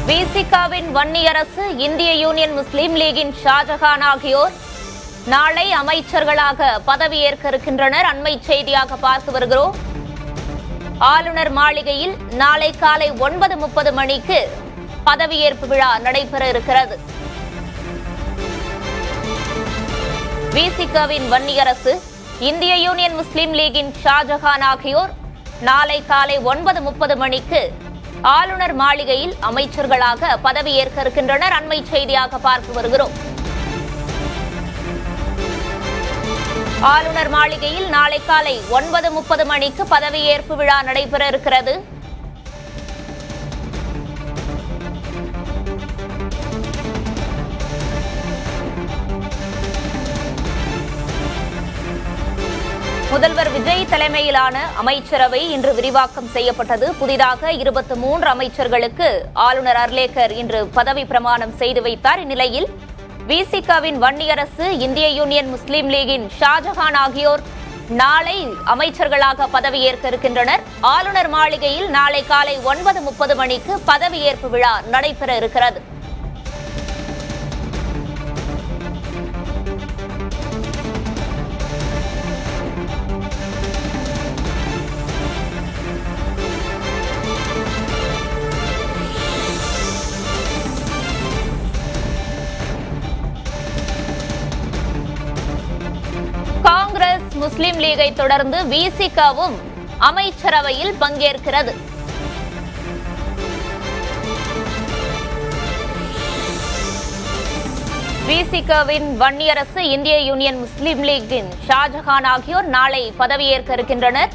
விசிகாவின் வன்னியரசு, இந்திய யூனியன் முஸ்லீம் லீகின் ஷாஜகான் ஆகியோர் நாளை அமைச்சர்களாக பதவியேற்க இருக்கின்றனர். அண்மை செய்தியாக பார்த்து வருகிறோம். ஆளுநர் மாளிகையில் நாளை காலை 9:30 மணிக்கு பதவியேற்பு விழா நடைபெற இருக்கிறது. விசிகாவின் வன்னியரசு, இந்திய யூனியன் முஸ்லீம் லீகின் ஷாஜகான் ஆகியோர் நாளை காலை 9:30 மணிக்கு ஆளுநர் மாளிகையில் அமைச்சர்களாக பதவியேற்க இருக்கின்றனர். அண்மை செய்தியாக பார்த்து வருகிறோம். ஆளுநர் மாளிகையில் நாளை காலை 9:30 மணிக்கு பதவியேற்பு விழா நடைபெற இருக்கிறது. முதல்வர் விஜய் தலைமையிலான அமைச்சரவை இன்று விரிவாக்கம் செய்யப்பட்டது. புதிதாக 23 அமைச்சர்களுக்கு ஆளுநர் அர்லேக்கர் இன்று பதவி பிரமாணம் செய்து வைத்தார். இந்நிலையில் விசிகாவின் வன்னியரசு, இந்திய யூனியன் முஸ்லீம் லீகின் ஷாஜகான் ஆகியோர் நாளை அமைச்சர்களாக பதவியேற்க இருக்கின்றனர். ஆளுநர் மாளிகையில் நாளை காலை 9:30 மணிக்கு பதவியேற்பு விழா நடைபெற இருக்கிறது. காங்கிரஸ், முஸ்லிம் லீகை தொடர்ந்து விசிகாவும் அமைச்சரவையில் பங்கேற்கிறது. விசிகாவின் வன்னியரசு, இந்திய யூனியன் முஸ்லீம் லீகின் ஷாஜகான் ஆகியோர் நாளை பதவியேற்க இருக்கின்றனர்.